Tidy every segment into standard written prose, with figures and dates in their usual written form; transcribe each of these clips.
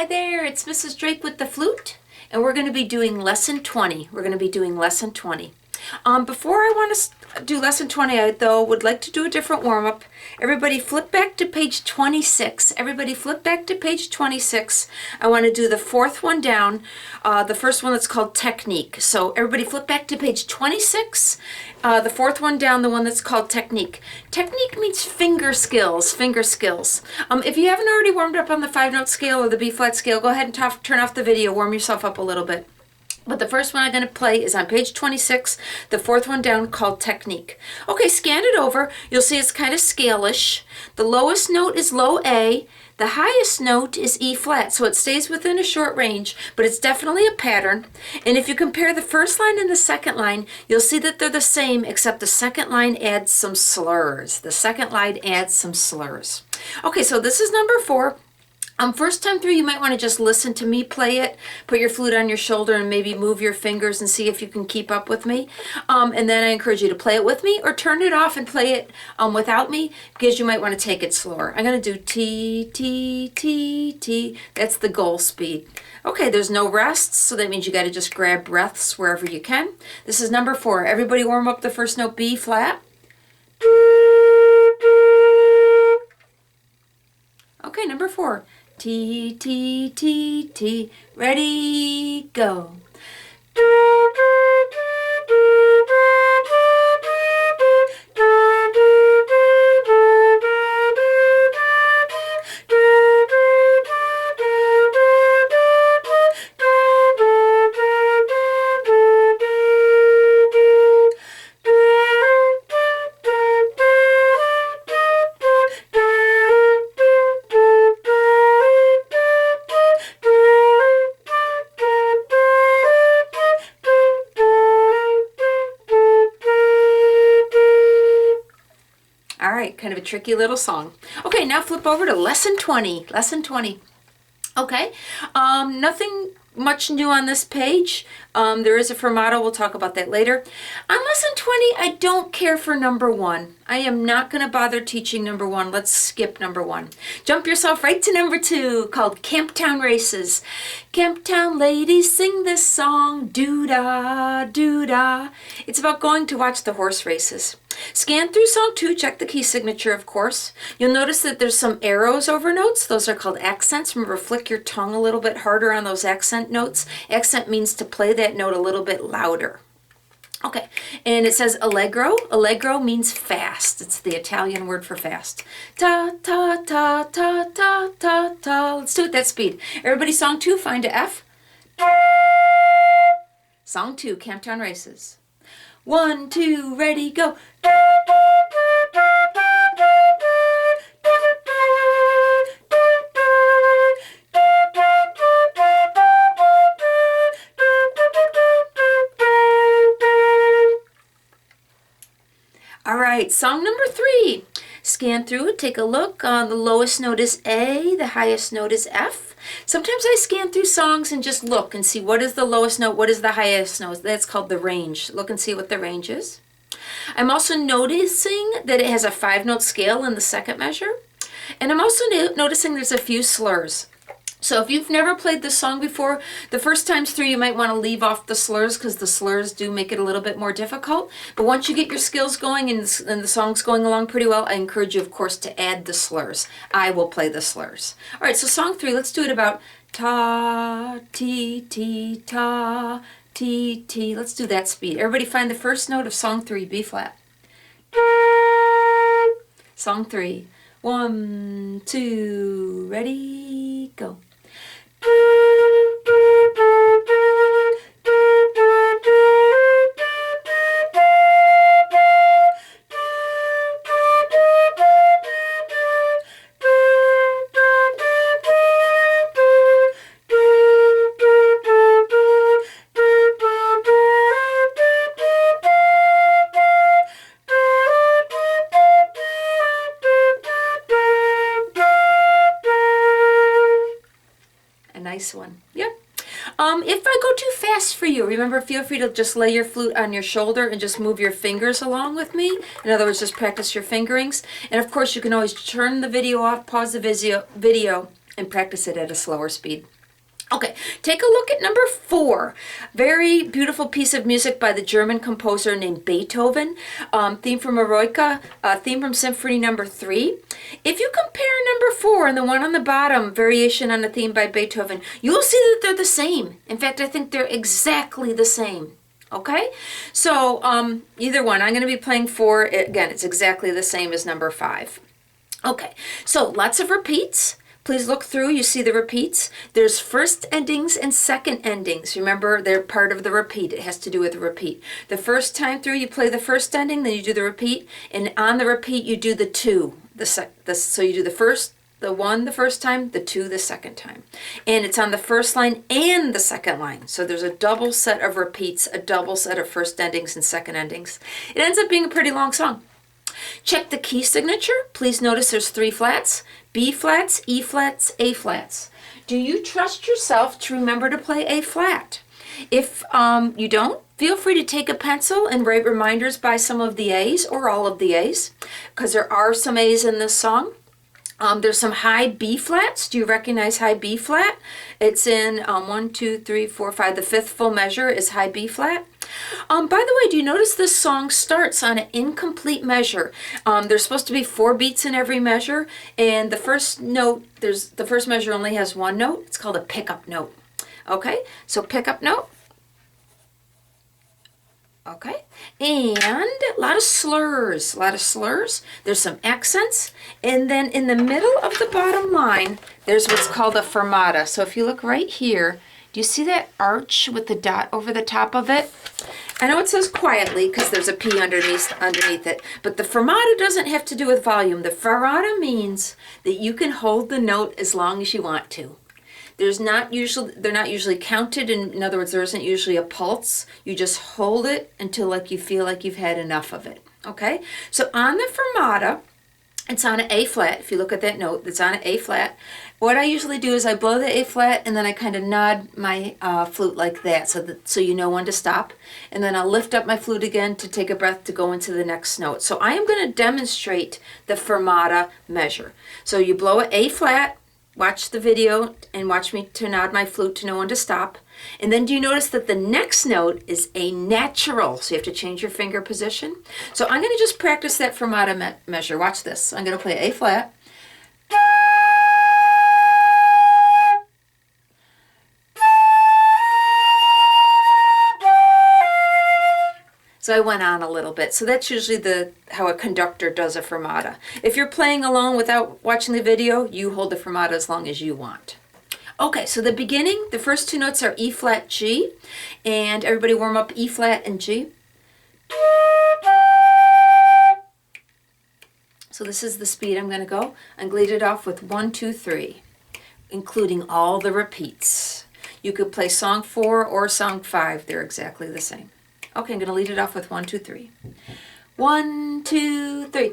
Hi there, it's Mrs. Drake with the flute, and we're going to be doing lesson 20. Before I want to do lesson 20, I would like to do a different warm-up. Everybody flip back to page 26. I want to do the fourth one down, the first one that's called technique. So everybody flip back to page 26, the fourth one down, the one that's called technique. Technique means finger skills. If you haven't already warmed up on the 5-note scale or the B-flat scale, go ahead and turn off the video, warm yourself up a little bit. But the first one I'm going to play is on page 26, the fourth one down, called technique. Okay, scan it over. You'll see it's kind of scale-ish. The lowest note is low A. The highest note is E flat, so it stays within a short range, but it's definitely a pattern. And if you compare the first line and the second line, you'll see that they're the same, except the second line adds some slurs. Okay, so this is number 4. First time through, you might want to just listen to me play it, put your flute on your shoulder and maybe move your fingers and see if you can keep up with me. And then I encourage you to play it with me or turn it off and play it without me, because you might want to take it slower. I'm going to do T, T, T, T. That's the goal speed. Okay, there's no rests, so that means you got to just grab breaths wherever you can. This is number 4. Everybody warm up the first note, B flat. Okay, number 4. T, T, T, T, ready, go. All right, kind of a tricky little song. Okay, now flip over to lesson 20. Okay, nothing much new on this page. There is a fermata. We'll talk about that later. On lesson 20, I don't care for number 1. I am not going to bother teaching number 1. Let's skip number 1. Jump yourself right to number 2, called Camptown Races. Camptown ladies sing this song, doo-dah, doo-dah. It's about going to watch the horse races. Scan through song 2, check the key signature, of course. You'll notice that there's some arrows over notes. Those are called accents. Remember, flick your tongue a little bit harder on those accent notes. Accent means to play that note a little bit louder. Okay, and it says allegro. Allegro means fast. It's the Italian word for fast. Ta, ta, ta, ta, ta, ta, ta. Let's do it that speed. Everybody, song 2, find a F. Song 2, Camptown Races. 1, 2, ready, go. All right, song number 3. Scan through it, take a look. The lowest note is A, the highest note is F. Sometimes I scan through songs and just look and see what is the lowest note, what is the highest note. That's called the range. Look and see what the range is. I'm also noticing that it has a 5-note scale in the second measure. And I'm also noticing there's a few slurs. So if you've never played this song before, the first times through you might want to leave off the slurs, because the slurs do make it a little bit more difficult. But once you get your skills going and the song's going along pretty well, I encourage you, of course, to add the slurs. I will play the slurs. All right, so song 3, let's do it about ta, ti, ti, ta, ti, ti. Let's do that speed. Everybody find the first note of song 3, B flat. Song 3. 1, 2, ready, go. Nice one. Yep. If I go too fast for you, remember, feel free to just lay your flute on your shoulder and just move your fingers along with me. In other words, just practice your fingerings. And of course, you can always turn the video off, pause the video, and practice it at a slower speed. Okay, take a look at number 4. Very beautiful piece of music by the German composer named Beethoven. Theme from Eroica, theme from Symphony number 3. If you compare number 4 and the one on the bottom, Variation on a Theme by Beethoven, you'll see that they're the same. In fact, I think they're exactly the same. Okay, so either one. I'm going to be playing 4. Again, it's exactly the same as number 5. Okay, so lots of repeats. Please look through, you see the repeats. There's first endings and second endings. Remember, they're part of the repeat. It has to do with the repeat. The first time through, you play the first ending, then you do the repeat, and on the repeat, you do the 2. So you do the 1 the first time, the 2 the second time. And it's on the first line and the second line. So there's a double set of repeats, a double set of first endings and second endings. It ends up being a pretty long song. Check the key signature. Please notice there's 3 flats, B flats, E flats, A flats. Do you trust yourself to remember to play A flat? If you don't, feel free to take a pencil and write reminders by some of the A's or all of the A's, because there are some A's in this song. There's some high B flats. Do you recognize high B flat? It's in 1, 2, 3, 4, 5. The 5th full measure is high B flat. By the way, do you notice this song starts on an incomplete measure? There's supposed to be 4 beats in every measure, and the first note, the first measure only has 1 note. It's called a pickup note. Okay, so pickup note. Okay, and a lot of slurs, There's some accents, and then in the middle of the bottom line, there's what's called a fermata. So if you look right here, do you see that arch with the dot over the top of it? I know it says quietly because there's a P underneath it, but the fermata doesn't have to do with volume. The fermata means that you can hold the note as long as you want to. They're not usually counted. In other words, there isn't usually a pulse. You just hold it until you feel like you've had enough of it. Okay? So on the fermata, it's on an A flat. If you look at that note, it's on an A flat. What I usually do is I blow the A flat and then I kind of nod my flute like that so you know when to stop. And then I'll lift up my flute again to take a breath to go into the next note. So I am going to demonstrate the fermata measure. So you blow an A flat, watch the video and watch me to nod my flute to know when to stop. And then do you notice that the next note is a natural? So you have to change your finger position. So I'm going to just practice that fermata measure. Watch this. I'm going to play A flat. So I went on a little bit. So that's usually how a conductor does a fermata. If you're playing alone without watching the video, you hold the fermata as long as you want. Okay, so the beginning, the first 2 notes are E flat, G, and everybody warm up E flat and G. So this is the speed I'm going to go. I'm going to lead it off with 1, 2, 3, including all the repeats. You could play song 4 or song 5. They're exactly the same. Okay, I'm going to lead it off with 1, 2, 3. 1, 2, 3.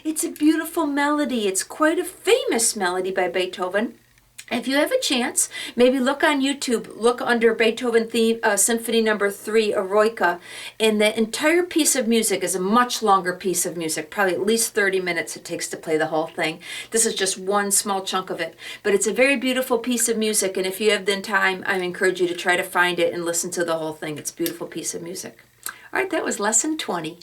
It's a beautiful melody. It's quite a famous melody by Beethoven. If you have a chance, maybe look on YouTube, look under Beethoven theme, Symphony Number 3, Eroica, and the entire piece of music is a much longer piece of music, probably at least 30 minutes it takes to play the whole thing. This is just one small chunk of it, but it's a very beautiful piece of music, and if you have the time, I encourage you to try to find it and listen to the whole thing. It's a beautiful piece of music. All right, that was Lesson 20.